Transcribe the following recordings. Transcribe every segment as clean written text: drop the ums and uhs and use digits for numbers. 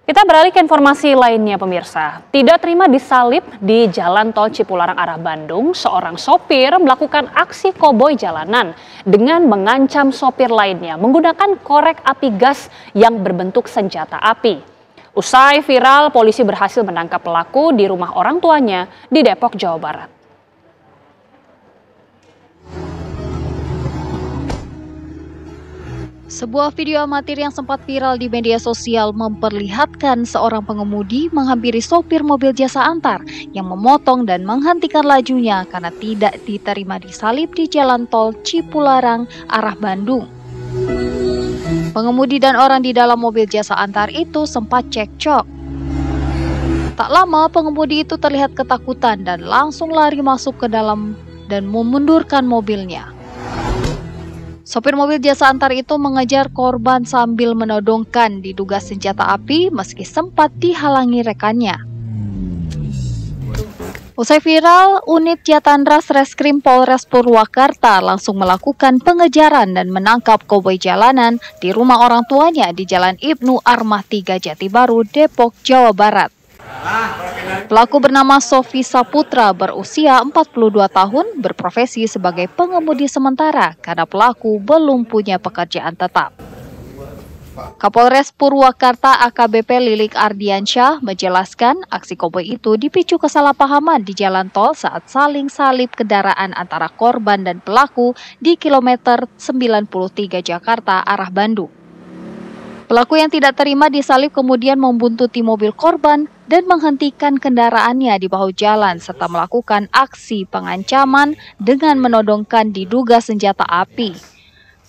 Kita beralih ke informasi lainnya pemirsa. Tidak terima disalib di Jalan Tol Cipularang arah Bandung, seorang sopir melakukan aksi koboi jalanan dengan mengancam sopir lainnya menggunakan korek api gas yang berbentuk senjata api. Usai viral, polisi berhasil menangkap pelaku di rumah orang tuanya di Depok, Jawa Barat. Sebuah video amatir yang sempat viral di media sosial memperlihatkan seorang pengemudi menghampiri sopir mobil jasa antar yang memotong dan menghentikan lajunya karena tidak diterima disalib di Jalan Tol Cipularang arah Bandung. Pengemudi dan orang di dalam mobil jasa antar itu sempat cekcok. Tak lama pengemudi itu terlihat ketakutan dan langsung lari masuk ke dalam dan memundurkan mobilnya. Sopir mobil jasa antar itu mengejar korban sambil menodongkan diduga senjata api meski sempat dihalangi rekannya. Usai viral, unit Jatandras Reskrim Polres Purwakarta langsung melakukan pengejaran dan menangkap koboi jalanan di rumah orang tuanya di Jalan Ibnu Armah 3 Jati Baru, Depok, Jawa Barat. Pelaku bernama Sofi Saputra berusia 42 tahun berprofesi sebagai pengemudi sementara karena pelaku belum punya pekerjaan tetap. Kapolres Purwakarta AKBP Lilik Ardiansyah menjelaskan aksi koboi itu dipicu kesalahpahaman di jalan tol saat saling salib kendaraan antara korban dan pelaku di kilometer 93 Jakarta arah Bandung. Pelaku yang tidak terima disalib kemudian membuntuti mobil korban dan menghentikan kendaraannya di bahu jalan serta melakukan aksi pengancaman dengan menodongkan diduga senjata api.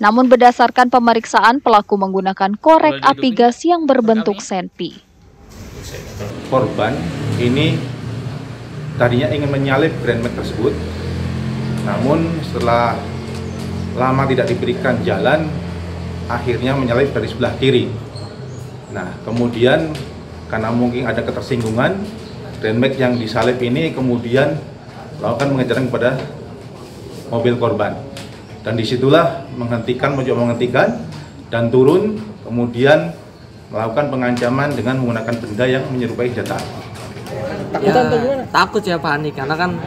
Namun berdasarkan pemeriksaan pelaku menggunakan korek api gas yang berbentuk senpi. Korban ini tadinya ingin menyalip grandmate tersebut, namun setelah lama tidak diberikan jalan, akhirnya menyalip dari sebelah kiri. Nah, kemudian karena mungkin ada ketersinggungan, grandmate yang disalip ini kemudian melakukan pengejaran kepada mobil korban. Dan disitulah mencoba menghentikan dan turun, kemudian melakukan pengancaman dengan menggunakan benda yang menyerupai senjata. Takut ya, panik karena kan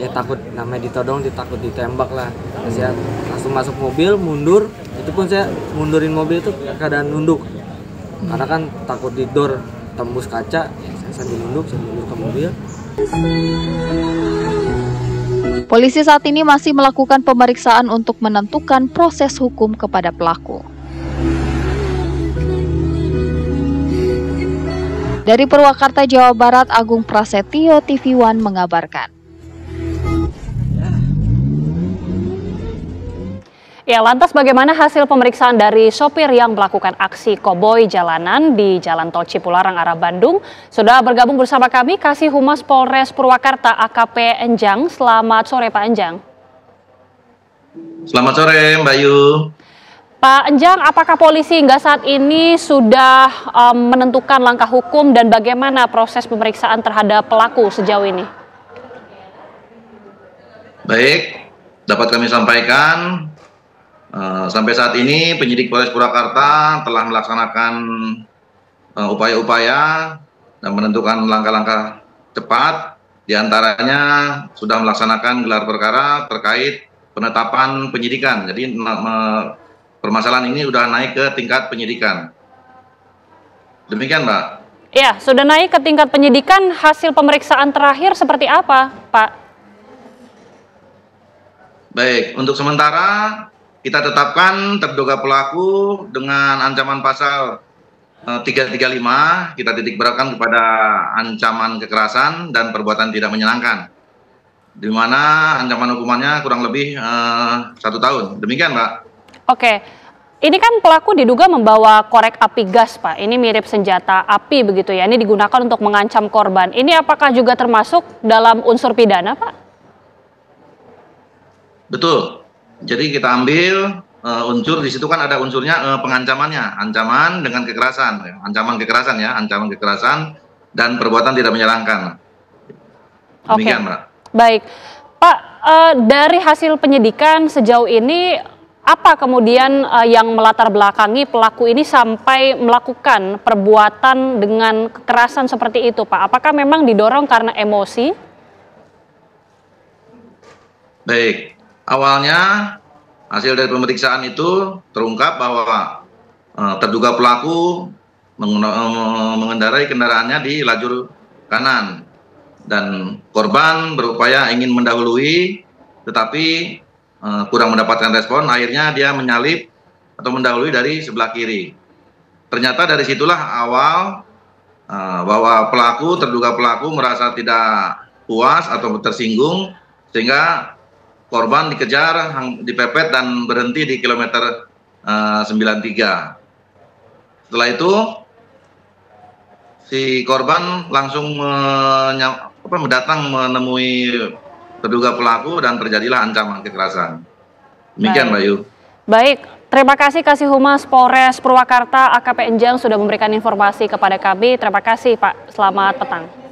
ya takut namanya ditodong, takut ditembak lah. Terus ya langsung masuk mobil, mundur. Itu pun saya mundurin mobil itu keadaan nunduk. Karena kan takut didor tembus kaca, saya sambil nunduk ke mobil. Polisi saat ini masih melakukan pemeriksaan untuk menentukan proses hukum kepada pelaku. Dari Purwakarta, Jawa Barat, Agung Prasetyo, TV One mengabarkan. Ya, lantas bagaimana hasil pemeriksaan dari sopir yang melakukan aksi koboi jalanan di Jalan Tol Cipularang arah Bandung? Sudah bergabung bersama kami Kasih Humas Polres Purwakarta AKP Enjang. Selamat sore Pak Enjang. Selamat sore Mbak Yu. Pak Enjang, apakah polisi hingga saat ini sudah menentukan langkah hukum dan bagaimana proses pemeriksaan terhadap pelaku sejauh ini? Baik, dapat kami sampaikan. Sampai saat ini penyidik Polres Purwakarta telah melaksanakan upaya-upaya dan menentukan langkah-langkah cepat. Di antaranya sudah melaksanakan gelar perkara terkait penetapan penyidikan. Jadi permasalahan ini sudah naik ke tingkat penyidikan. Demikian, Mbak. Ya, sudah naik ke tingkat penyidikan. Hasil pemeriksaan terakhir seperti apa, Pak? Baik, untuk sementara kita tetapkan terduga pelaku dengan ancaman pasal 335, kita titik beratkan kepada ancaman kekerasan dan perbuatan tidak menyenangkan, di mana ancaman hukumannya kurang lebih 1 tahun. Demikian, Mbak. Oke, ini kan pelaku diduga membawa korek api gas, Pak. Ini mirip senjata api begitu ya. Ini digunakan untuk mengancam korban. Ini apakah juga termasuk dalam unsur pidana, Pak? Betul. Jadi kita ambil unsur di situ kan ada unsurnya pengancamannya, ancaman dengan kekerasan, ancaman kekerasan dan perbuatan tidak menyenangkan. Demikian, Mbak. Baik, Pak. Dari hasil penyidikan sejauh ini Apa kemudian yang melatar belakangi pelaku ini sampai melakukan perbuatan dengan kekerasan seperti itu, Pak? Apakah memang didorong karena emosi? Baik, awalnya hasil dari pemeriksaan itu terungkap bahwa terduga pelaku mengendarai kendaraannya di lajur kanan dan korban berupaya ingin mendahului, tetapi kurang mendapatkan respon, akhirnya dia menyalip atau mendahului dari sebelah kiri. Ternyata dari situlah awal bahwa terduga pelaku merasa tidak puas atau tersinggung, sehingga korban dikejar, dipepet dan berhenti di kilometer 93. Setelah itu si korban langsung datang menemui terduga pelaku dan terjadilah ancaman kekerasan. Demikian, Mbak Yu. Baik, terima kasih Kasih Humas Polres Purwakarta AKP Enjang sudah memberikan informasi kepada kami. Terima kasih Pak, selamat petang.